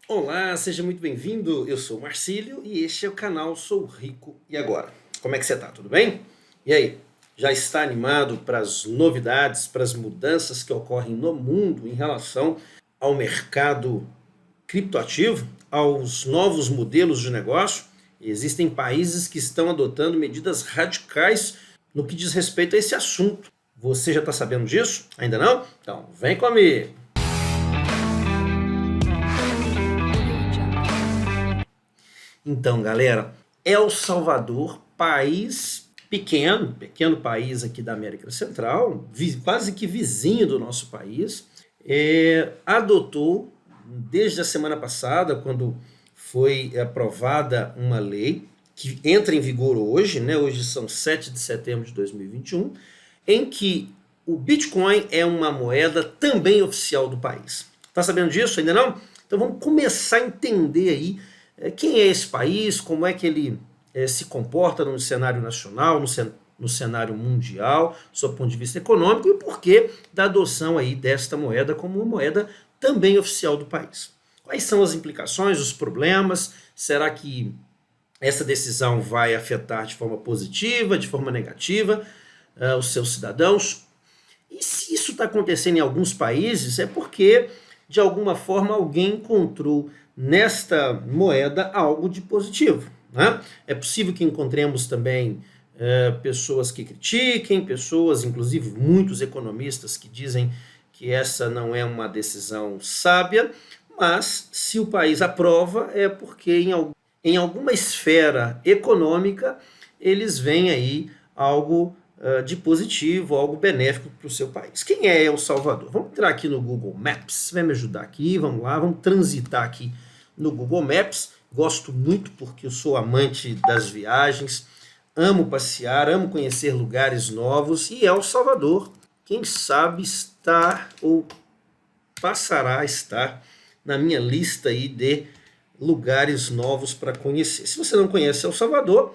Olá, seja muito bem-vindo. Eu sou o Marcílio e este é o canal Sou Rico e Agora. Como é que você tá? Tudo bem? E aí, já está animado para as novidades, para as mudanças que ocorrem no mundo em relação ao mercado criptoativo, aos novos modelos de negócio? Existem países que estão adotando medidas radicais no que diz respeito a esse assunto. Você já está sabendo disso? Ainda não? Então, vem comigo. Então, galera, El Salvador, país pequeno, pequeno país aqui da América Central, quase que vizinho do nosso país, adotou, desde a semana passada, quando foi aprovada uma lei que entra em vigor hoje, né? Hoje são 7 de setembro de 2021, em que o Bitcoin é uma moeda também oficial do país. Tá sabendo disso? Ainda não? Então vamos começar a entender aí quem é esse país, como é que ele se comporta no cenário nacional, no cenário mundial, sob o ponto de vista econômico, e por que da adoção aí desta moeda como uma moeda também oficial do país. Quais são as implicações, os problemas? Será que essa decisão vai afetar de forma positiva, de forma negativa, os seus cidadãos? E se isso está acontecendo em alguns países, é porque, de alguma forma, alguém encontrou nesta moeda algo de positivo. Né? É possível que encontremos também pessoas que critiquem, pessoas, inclusive muitos economistas, que dizem que essa não é uma decisão sábia, mas se o país aprova é porque em alguma esfera econômica eles veem aí algo de positivo, algo benéfico para o seu país. Quem é El Salvador? Vamos entrar aqui no Google Maps, vai me ajudar aqui, vamos lá, vamos transitar aqui no Google Maps. Gosto muito porque eu sou amante das viagens, amo passear, amo conhecer lugares novos, e El Salvador, quem sabe, está ou passará a estar na minha lista aí de lugares novos para conhecer. Se você não conhece El Salvador,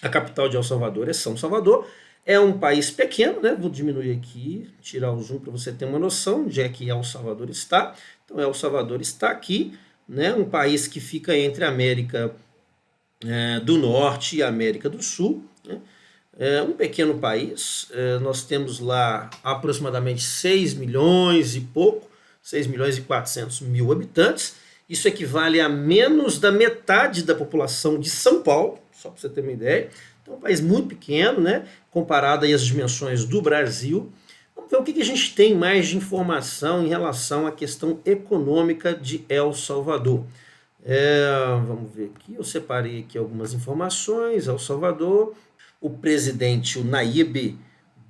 a capital de El Salvador é São Salvador. É um país pequeno, né? Vou diminuir aqui, tirar o zoom para você ter uma noção de onde é que El Salvador está. Então, El Salvador está aqui, né? Um país que fica entre a América do Norte e a América do Sul. Né? É um pequeno país, nós temos lá aproximadamente 6 milhões e pouco, 6 milhões e 400 mil habitantes. Isso equivale a menos da metade da população de São Paulo, só para você ter uma ideia. Então, é um país muito pequeno, né, comparado aí às dimensões do Brasil. Vamos ver o que a gente tem mais de informação em relação à questão econômica de El Salvador. Vamos ver aqui, eu separei aqui algumas informações. El Salvador, o presidente, o Nayib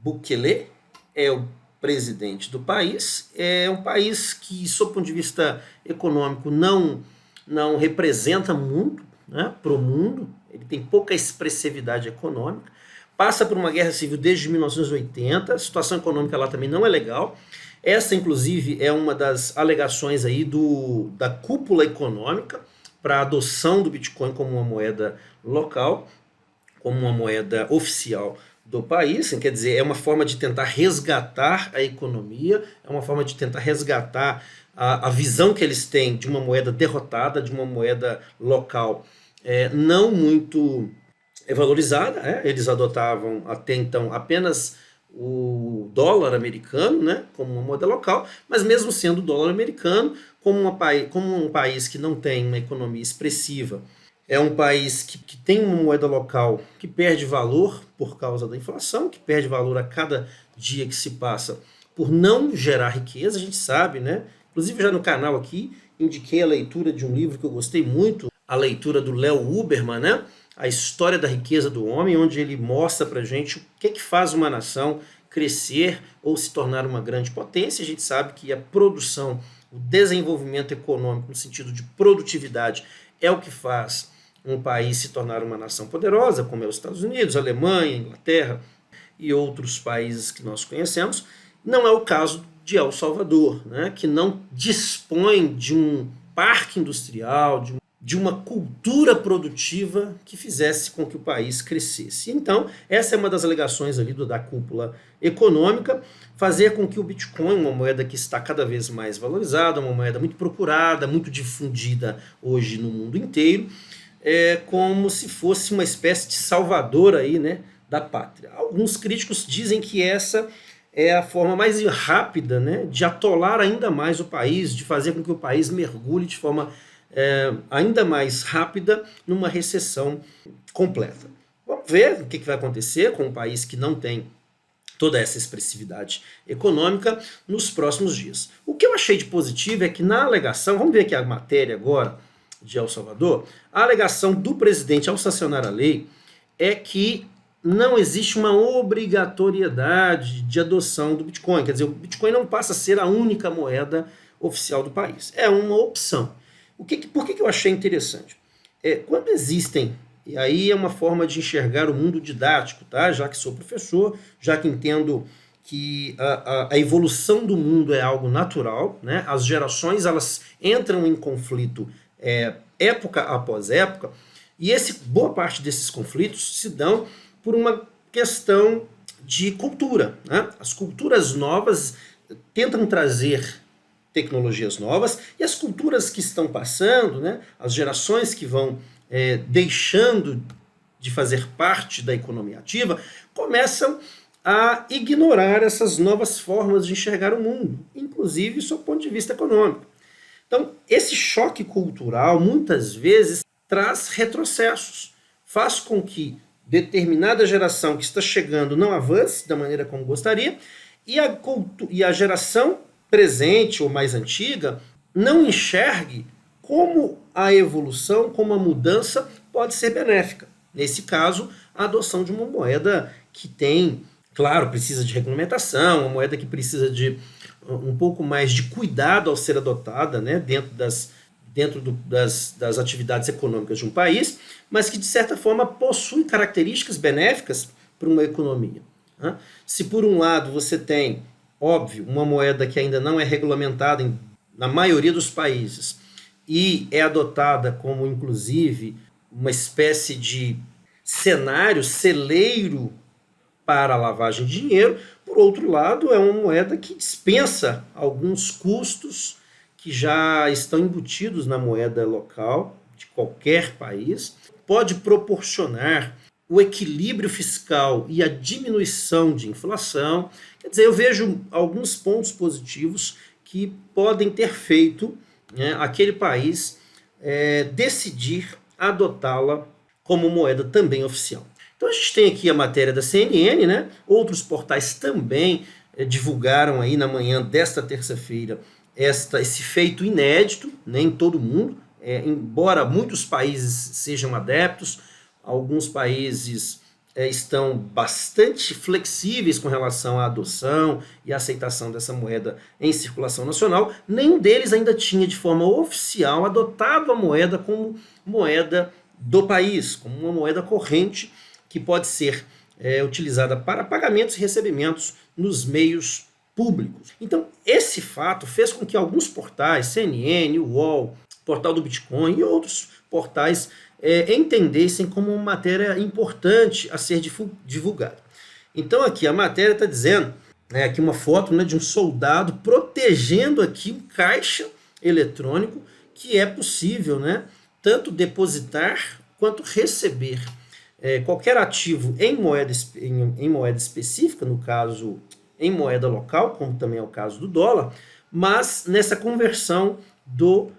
Bukele, é o presidente do país. É um país que, sob o ponto de vista econômico, não representa muito, né, para o mundo. Ele tem pouca expressividade econômica. Passa por uma guerra civil desde 1980. A situação econômica lá também não é legal. Essa, inclusive, é uma das alegações aí da cúpula econômica para a adoção do Bitcoin como uma moeda local, como uma moeda oficial do país. Quer dizer, é uma forma de tentar resgatar a economia, é uma forma de tentar resgatar a visão que eles têm de uma moeda derrotada, de uma moeda local não muito valorizada. Eles adotavam até então apenas o dólar americano, né, como uma moeda local, mas mesmo sendo o dólar americano, como um país que não tem uma economia expressiva, é um país que tem uma moeda local que perde valor por causa da inflação, que perde valor a cada dia que se passa por não gerar riqueza, a gente sabe, né? Inclusive já no canal aqui indiquei a leitura de um livro que eu gostei muito, a leitura do Léo Huberman, né? A História da Riqueza do Homem, onde ele mostra pra gente o que faz uma nação crescer ou se tornar uma grande potência. A gente sabe que a produção, o desenvolvimento econômico no sentido de produtividade é o que faz um país se tornar uma nação poderosa, como é os Estados Unidos, a Alemanha, a Inglaterra e outros países que nós conhecemos. Não é o caso de El Salvador, né, que não dispõe de um parque industrial, de uma cultura produtiva que fizesse com que o país crescesse. Então, essa é uma das alegações ali da cúpula econômica, fazer com que o Bitcoin, uma moeda que está cada vez mais valorizada, uma moeda muito procurada, muito difundida hoje no mundo inteiro, como se fosse uma espécie de salvador aí, né, da pátria. Alguns críticos dizem que essa é a forma mais rápida, né, de atolar ainda mais o país, de fazer com que o país mergulhe de forma ainda mais rápida numa recessão completa. Vamos ver o que vai acontecer com um país que não tem toda essa expressividade econômica nos próximos dias. O que eu achei de positivo é que na alegação, vamos ver aqui a matéria agora de El Salvador, a alegação do presidente ao sancionar a lei é que não existe uma obrigatoriedade de adoção do Bitcoin. Quer dizer, o Bitcoin não passa a ser a única moeda oficial do país. É uma opção. Por que eu achei interessante? Quando existem, e aí é uma forma de enxergar o mundo didático, tá? Já que sou professor, já que entendo que a evolução do mundo é algo natural, né? As gerações elas entram em conflito época após época, e boa parte desses conflitos se dão por uma questão de cultura, né? As culturas novas tentam trazer tecnologias novas, e as culturas que estão passando, né, as gerações que vão deixando de fazer parte da economia ativa, começam a ignorar essas novas formas de enxergar o mundo, inclusive do seu ponto de vista econômico. Então, esse choque cultural, muitas vezes, traz retrocessos, faz com que determinada geração que está chegando não avance da maneira como gostaria, e a geração presente ou mais antiga não enxergue como a evolução, como a mudança pode ser benéfica. Nesse caso, a adoção de uma moeda que tem, claro, precisa de regulamentação, uma moeda que precisa de um pouco mais de cuidado ao ser adotada, né, dentro das atividades econômicas de um país, mas que de certa forma possui características benéficas para uma economia. Né? Se por um lado você tem, óbvio, uma moeda que ainda não é regulamentada na maioria dos países e é adotada como, inclusive, uma espécie de cenário, celeiro para a lavagem de dinheiro, por outro lado, é uma moeda que dispensa alguns custos que já estão embutidos na moeda local de qualquer país, pode proporcionar o equilíbrio fiscal e a diminuição de inflação. Quer dizer, eu vejo alguns pontos positivos que podem ter feito, né, aquele país decidir adotá-la como moeda também oficial. Então a gente tem aqui a matéria da CNN, né? Outros portais também divulgaram aí na manhã desta terça-feira esse feito inédito, né, em todo o mundo, embora muitos países sejam adeptos, alguns países estão bastante flexíveis com relação à adoção e aceitação dessa moeda em circulação nacional. Nenhum deles ainda tinha de forma oficial adotado a moeda como moeda do país, como uma moeda corrente que pode ser utilizada para pagamentos e recebimentos nos meios públicos. Então, esse fato fez com que alguns portais, CNN, UOL, Portal do Bitcoin e outros portais entendessem como uma matéria importante a ser divulgada. Então aqui a matéria está dizendo, aqui uma foto, né, de um soldado protegendo aqui um caixa eletrônico que é possível, né, tanto depositar quanto receber qualquer ativo em moeda específica, no caso em moeda local, como também é o caso do dólar, mas nessa conversão do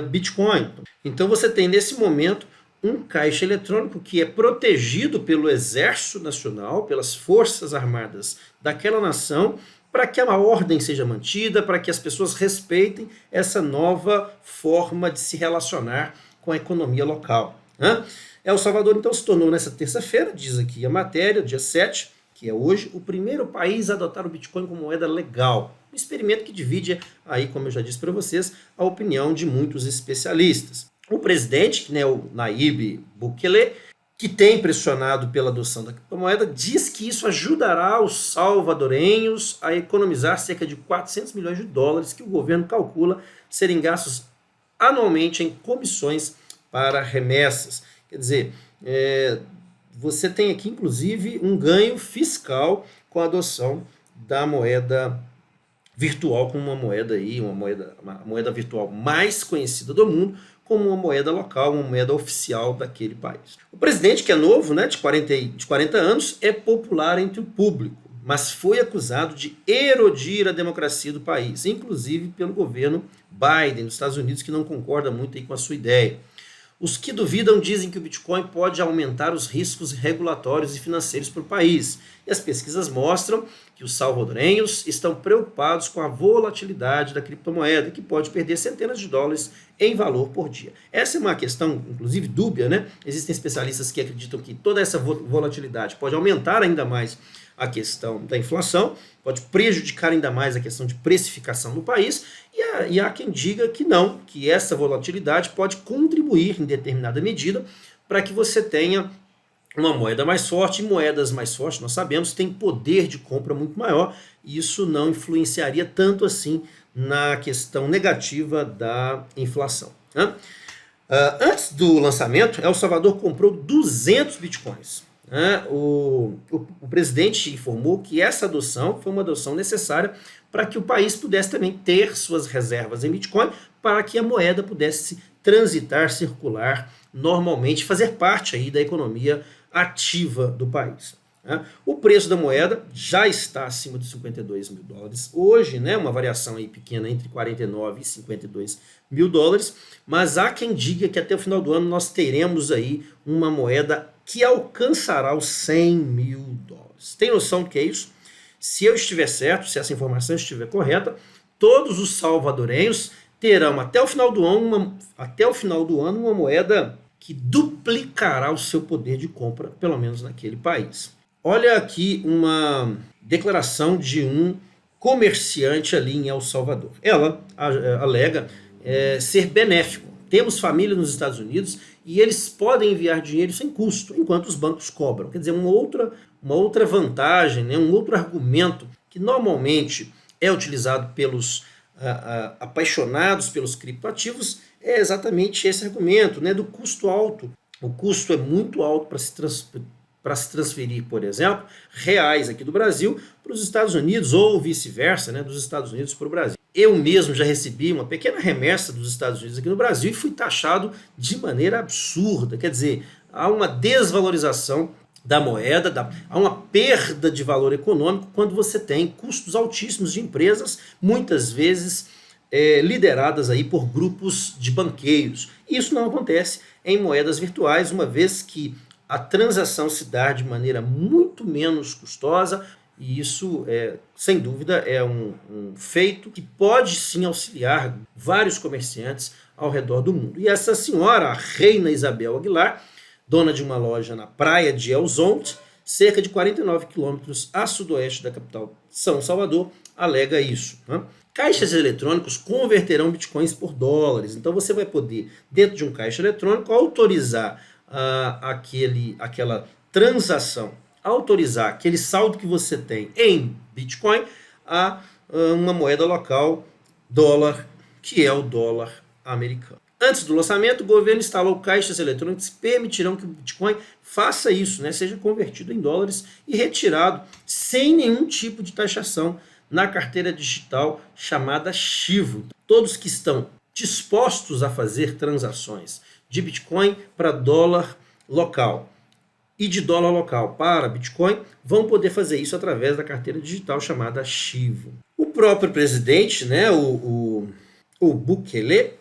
Bitcoin. Então você tem nesse momento um caixa eletrônico que é protegido pelo Exército Nacional, pelas Forças Armadas daquela nação, para que a ordem seja mantida, para que as pessoas respeitem essa nova forma de se relacionar com a economia local. Né? El Salvador então se tornou nessa terça-feira, diz aqui a matéria, dia 7, que é hoje, o primeiro país a adotar o Bitcoin como moeda legal. Um experimento que divide, aí, como eu já disse para vocês, a opinião de muitos especialistas. O presidente, né, o Nayib Bukele, que tem pressionado pela adoção da criptomoeda, diz que isso ajudará os salvadorenhos a economizar cerca de 400 milhões de dólares que o governo calcula serem gastos anualmente em comissões para remessas. Quer dizer, você tem aqui, inclusive, um ganho fiscal com a adoção da moeda virtual como uma moeda uma moeda virtual mais conhecida do mundo, como uma moeda local, uma moeda oficial daquele país. O presidente, que é novo, né, de 40 anos, é popular entre o público, mas foi acusado de erodir a democracia do país, inclusive pelo governo Biden dos Estados Unidos, que não concorda muito aí com a sua ideia. Os que duvidam dizem que o Bitcoin pode aumentar os riscos regulatórios e financeiros para o país. E as pesquisas mostram que os salvadorenhos estão preocupados com a volatilidade da criptomoeda, que pode perder centenas de dólares em valor por dia. Essa é uma questão, inclusive, dúbia, né? Existem especialistas que acreditam que toda essa volatilidade pode aumentar ainda mais a questão da inflação, pode prejudicar ainda mais a questão de precificação no país, e há quem diga que não, que essa volatilidade pode contribuir em determinada medida para que você tenha uma moeda mais forte, e moedas mais fortes, nós sabemos, têm poder de compra muito maior, e isso não influenciaria tanto assim na questão negativa da inflação, né? Antes do lançamento, El Salvador comprou 200 bitcoins. O presidente informou que essa adoção foi uma adoção necessária para que o país pudesse também ter suas reservas em Bitcoin, para que a moeda pudesse transitar, circular normalmente, fazer parte aí da economia ativa do país. O preço da moeda já está acima de 52 mil dólares. Hoje, né, uma variação aí pequena entre 49 e 52 mil dólares, mas há quem diga que até o final do ano nós teremos aí uma moeda que alcançará os 100 mil dólares. Tem noção do que é isso? Se eu estiver certo, se essa informação estiver correta, todos os salvadorenhos terão até o final do ano uma moeda que duplicará o seu poder de compra, pelo menos naquele país. Olha aqui uma declaração de um comerciante ali em El Salvador. Ela alega ser benéfico. Temos família nos Estados Unidos e eles podem enviar dinheiro sem custo, enquanto os bancos cobram. Quer dizer, uma outra vantagem, né, um outro argumento que normalmente é utilizado pelos apaixonados pelos criptoativos é exatamente esse argumento, né, do custo alto. O custo é muito alto para se transferir, por exemplo, reais aqui do Brasil para os Estados Unidos ou vice-versa, né, dos Estados Unidos para o Brasil. Eu mesmo já recebi uma pequena remessa dos Estados Unidos aqui no Brasil e fui taxado de maneira absurda. Quer dizer, há uma desvalorização da moeda, há uma perda de valor econômico quando você tem custos altíssimos de empresas, muitas vezes lideradas aí por grupos de banqueiros. Isso não acontece em moedas virtuais, uma vez que a transação se dá de maneira muito menos custosa, e isso, sem dúvida, é um feito que pode sim auxiliar vários comerciantes ao redor do mundo. E essa senhora, a Reina Isabel Aguilar, dona de uma loja na praia de El Zonte, cerca de 49 quilômetros a sudoeste da capital São Salvador, alega isso, né? Caixas eletrônicos converterão bitcoins por dólares. Então você vai poder, dentro de um caixa eletrônico, autorizar aquela transação, autorizar aquele saldo que você tem em Bitcoin a uma moeda local, dólar, que é o dólar americano. Antes do lançamento, o governo instalou caixas eletrônicas que permitirão que o Bitcoin faça isso, né, seja convertido em dólares e retirado sem nenhum tipo de taxação na carteira digital chamada Chivo. Todos que estão dispostos a fazer transações de Bitcoin para dólar local e de dólar local para Bitcoin vão poder fazer isso através da carteira digital chamada Chivo. O próprio presidente, né, o Bukele,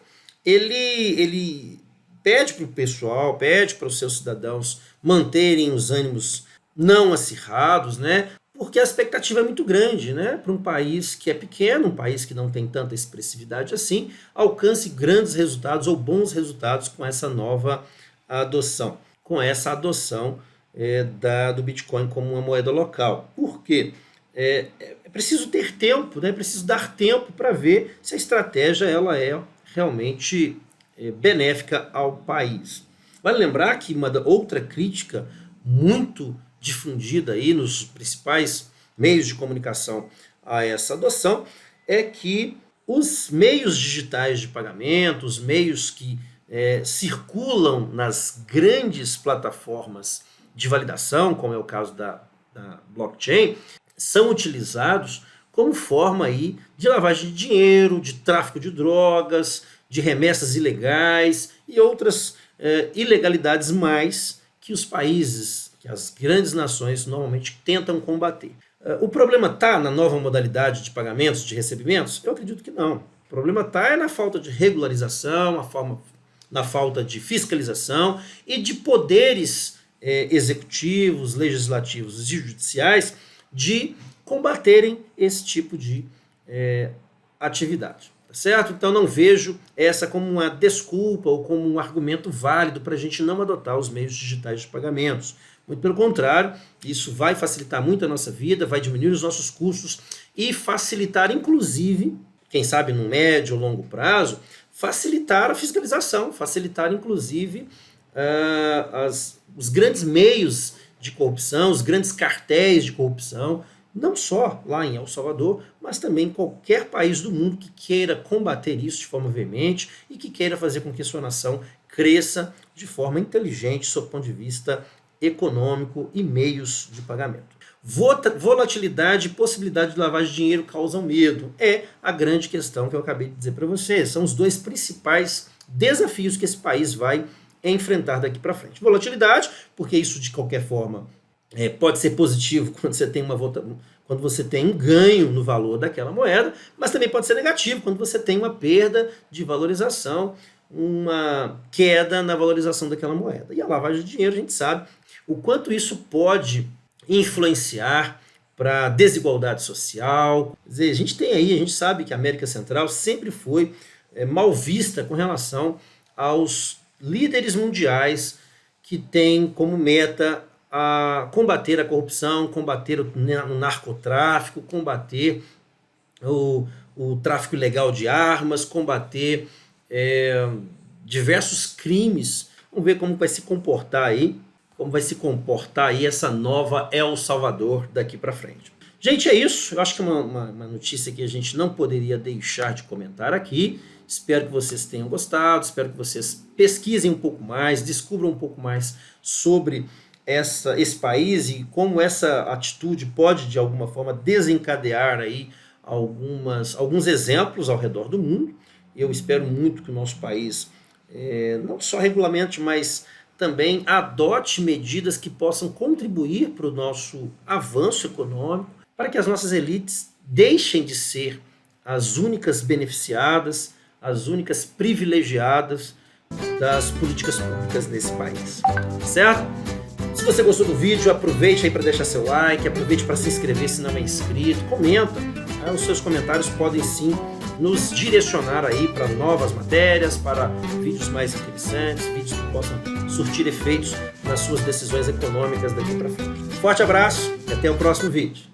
ele pede para o pessoal, pede para os seus cidadãos manterem os ânimos não acirrados, né, porque a expectativa é muito grande, né, para um país que é pequeno, um país que não tem tanta expressividade assim, alcance grandes resultados ou bons resultados com essa nova adoção, do Bitcoin como uma moeda local. Por quê? É preciso ter tempo, né? É preciso dar tempo para ver se a estratégia ela é realmente benéfica ao país. Vale lembrar que uma outra crítica muito difundida aí nos principais meios de comunicação a essa adoção é que os meios digitais de pagamento, os meios que circulam nas grandes plataformas de validação, como é o caso da blockchain, são utilizados como forma aí de lavagem de dinheiro, de tráfico de drogas, de remessas ilegais e outras ilegalidades mais que os países, que as grandes nações normalmente tentam combater. O problema está na nova modalidade de pagamentos, de recebimentos? Eu acredito que não. O problema está na falta de regularização, na falta de fiscalização e de poderes executivos, legislativos e judiciais de combaterem esse tipo de atividade. Tá certo? Então não vejo essa como uma desculpa ou como um argumento válido para a gente não adotar os meios digitais de pagamentos. Muito pelo contrário, isso vai facilitar muito a nossa vida, vai diminuir os nossos custos e facilitar, inclusive, quem sabe no médio ou longo prazo, facilitar a fiscalização, facilitar, inclusive, os grandes meios de corrupção, os grandes cartéis de corrupção, não só lá em El Salvador, mas também em qualquer país do mundo que queira combater isso de forma veemente e que queira fazer com que sua nação cresça de forma inteligente, sob o ponto de vista econômico e meios de pagamento. Volatilidade e possibilidade de lavagem de dinheiro causam medo. É a grande questão que eu acabei de dizer para vocês. São os dois principais desafios que esse país vai enfrentar daqui para frente. Volatilidade, porque isso de qualquer forma pode ser positivo quando você tem um ganho no valor daquela moeda, mas também pode ser negativo quando você tem uma perda de valorização, uma queda na valorização daquela moeda. E a lavagem de dinheiro, a gente sabe o quanto isso pode influenciar para a desigualdade social. Quer dizer, a gente sabe que a América Central sempre foi mal vista com relação aos líderes mundiais que têm como meta a combater a corrupção, combater o narcotráfico, combater o tráfico ilegal de armas, combater diversos crimes. Vamos ver como vai se comportar aí essa nova El Salvador daqui para frente. Gente, é isso. Eu acho que é uma notícia que a gente não poderia deixar de comentar aqui. Espero que vocês tenham gostado, espero que vocês pesquisem um pouco mais, descubram um pouco mais sobre esse país e como essa atitude pode, de alguma forma, desencadear aí alguns exemplos ao redor do mundo. Eu espero muito que o nosso país não só regulamente, mas também adote medidas que possam contribuir para o nosso avanço econômico, para que as nossas elites deixem de ser as únicas beneficiadas, as únicas privilegiadas das políticas públicas nesse país. Certo? Se você gostou do vídeo, aproveite aí para deixar seu like, aproveite para se inscrever se não é inscrito, comenta. Os seus comentários podem sim nos direcionar aí para novas matérias, para vídeos mais interessantes, vídeos que possam surtir efeitos nas suas decisões econômicas daqui para frente. Forte abraço e até o próximo vídeo.